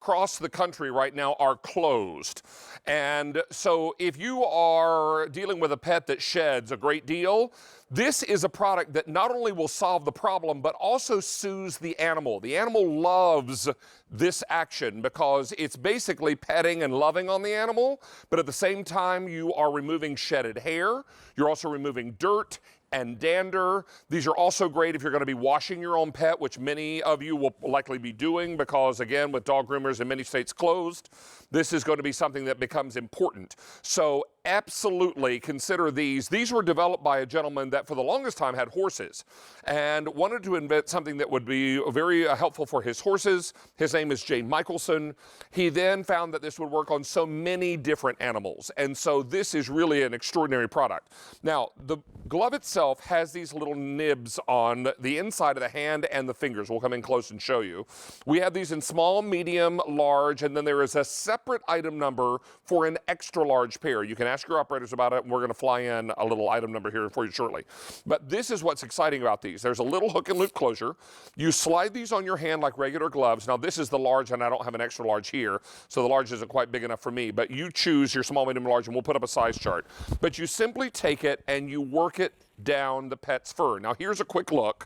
across the country right now are closed. And so if you are dealing with a pet that sheds a great deal, this is a product that not only will solve the problem, but also soothes the animal. The animal loves this action because it's basically petting and loving on the animal, but at the same time, you are removing shedded hair. You're also removing dirt and dander. These are also great if you're going to be washing your own pet, which many of you will likely be doing because, again, with dog groomers in many states closed, this is going to be something that becomes important. So absolutely consider these. These were developed by a gentleman that for the longest time had horses and wanted to invent something that would be very helpful for his horses. His name is Jay Michelson. He then found that this would work on so many different animals. And so this is really an extraordinary product. Now, the glove itself has these little nibs on the inside of the hand and the fingers. We'll come in close and show you. We have these in small, medium, large, and then there is a separate item number for an extra large pair. You can ask your operators about it, and we're going to fly in a little item number here for you shortly. But this is what's exciting about these. There's a little hook and loop closure. You slide these on your hand like regular gloves. Now, this is the large, and I don't have an extra large here, so the large isn't quite big enough for me. But you choose your small, medium, large, and we'll put up a size chart. But you simply take it and you work it down the pet's fur. Now, here's a quick look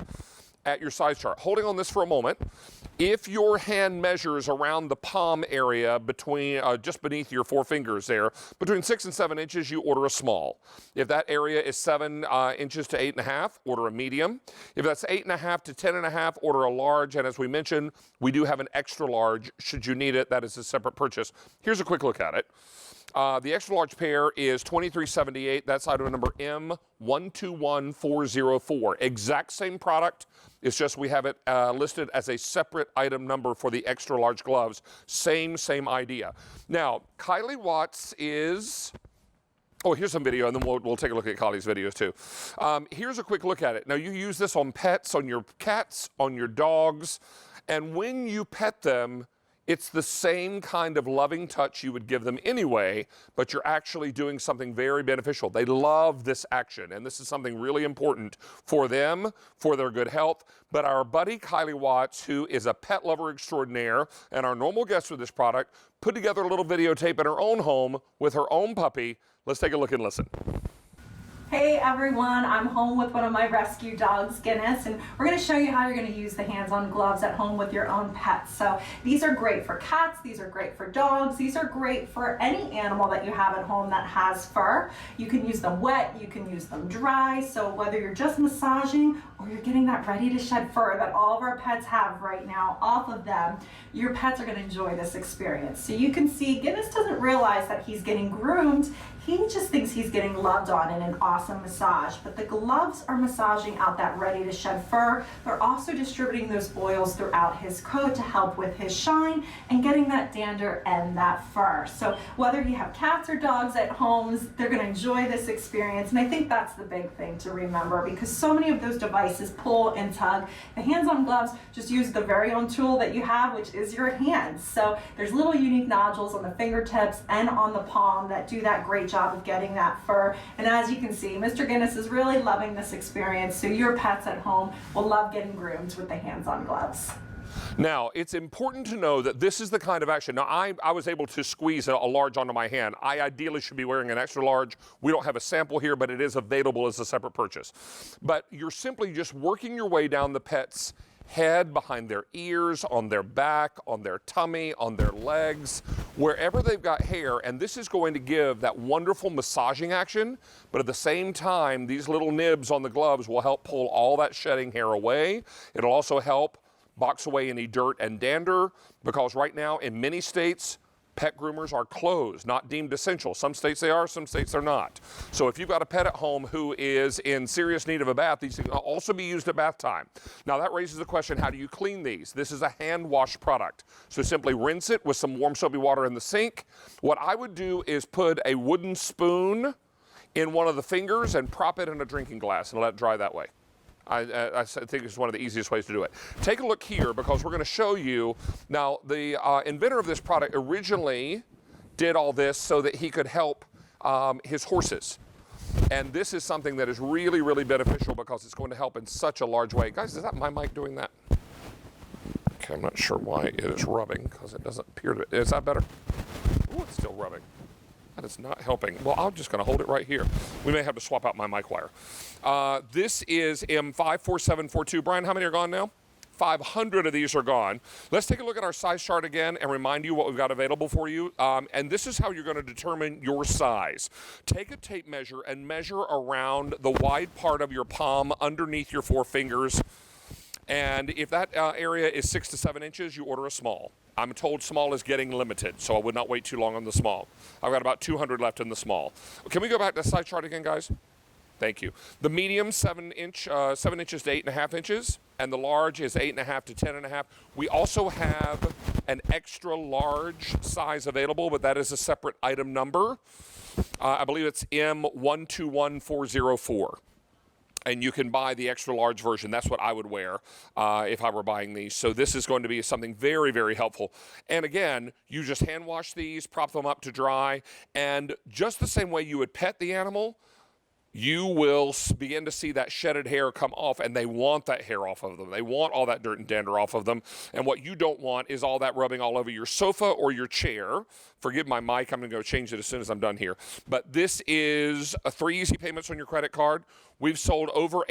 at your size chart. Holding on this for a moment, if your hand measures around the palm area between just beneath your four fingers there, between 6 and 7 inches, you order a small. If that area is 7 inches to 8.5, order a medium. If that's 8.5 to 10.5, order a large. And as we mentioned, we do have an extra large should you need it. That is a separate purchase. Here's a quick look at it. The extra large pair is $23.78. That's item number M121404. Exact same product. It's just we have it listed as a separate item number for the extra large gloves. Same idea. Now, Kylie Watts is... Oh, here's some video, and then we'll take a look at Kylie's videos too. Here's a quick look at it. Now, you use this on pets, on your cats, on your dogs, and when you pet them, it's the same kind of loving touch you would give them anyway, but you're actually doing something very beneficial. They love this action, and this is something really important for them, for their good health. But our buddy Kylie Watts, who is a pet lover extraordinaire and our normal guest for this product, put together a little videotape in her own home with her own puppy. Let's take a look and listen. Hey everyone, I'm home with one of my rescue dogs, Guinness, and we're going to show you how you're going to use the hands-on gloves at home with your own pets. So these are great for cats, these are great for dogs, these are great for any animal that you have at home that has fur. You can use them wet, you can use them dry, so whether you're just massaging or you're getting that ready to shed fur that all of our pets have right now off of them, your pets are going to enjoy this experience. So you can see Guinness doesn't realize that he's getting groomed. He just thinks he's getting loved on in an awesome massage, but the gloves are massaging out that ready to shed fur. They're also distributing those oils throughout his coat to help with his shine and getting that dander and that fur. So whether you have cats or dogs at homes, they're going to enjoy this experience, and I think that's the big thing to remember because so many of those devices pull and tug. The hands-on gloves just use the very own tool that you have, which is your hands. So there's little unique nodules on the fingertips and on the palm that do that great job of getting that fur. And as you can see, Mr. Guinness is really loving this experience, so your pets at home will love getting groomed with the hands-on gloves. Now, it's important to know that this is the kind of action. Now, I was able to squeeze a large onto my hand. I ideally should be wearing an extra large. We don't have a sample here, but it is available as a separate purchase. But you're simply just working your way down the pet's head, behind their ears, on their back, on their tummy, on their legs, wherever they've got hair, and this is going to give that wonderful massaging action, but at the same time, these little nibs on the gloves will help pull all that shedding hair away. It'll also help box away any dirt and dander, because right now in many states, pet groomers are closed, not deemed essential. Some states they are, some states they're not. So if you've got a pet at home who is in serious need of a bath, these can also be used at bath time. Now that raises the question, how do you clean these? This is a hand wash product. So simply rinse it with some warm soapy water in the sink. What I would do is put a wooden spoon in one of the fingers and prop it in a drinking glass and let it dry that way. I think it's one of the easiest ways to do it. Take a look here because we're going to show you. Now, the inventor of this product originally did all this so that he could help his horses. And this is something that is really, really beneficial because it's going to help in such a large way. Guys, is that my mic doing that? Okay, I'm not sure why it is rubbing, because it doesn't appear to. Is that better? Ooh, it's still rubbing. That is not helping. Well, I'm just going to hold it right here. We may have to swap out my mic wire. This is M54742. Brian, how many are gone now? 500 of these are gone. Let's take a look at our size chart again and remind you what we've got available for you. And this is how you're going to determine your size. Take a tape measure and measure around the wide part of your palm underneath your 4 fingers. And if that area is 6 to 7 inches, you order a small. I'm told small is getting limited, so I would not wait too long on the small. I've got about 200 left in the small. Can we go back to the size chart again, guys? Thank you. The medium, 7 inches to 8.5 inches, and the large is 8.5 to 10.5. We also have an extra large size available, but that is a separate item number. I believe it's M121404. And you can buy the extra large version. That's what I would wear if I were buying these. So this is going to be something very, very helpful. And again, you just hand wash these, prop them up to dry, and just the same way you would pet the animal, you will begin to see that shedded hair come off, and they want that hair off of them. They want all that dirt and dander off of them. And what you don't want is all that rubbing all over your sofa or your chair. Forgive my mic. I'm going to go change it as soon as I'm done here. But this is 3 easy payments on your credit card. We've sold over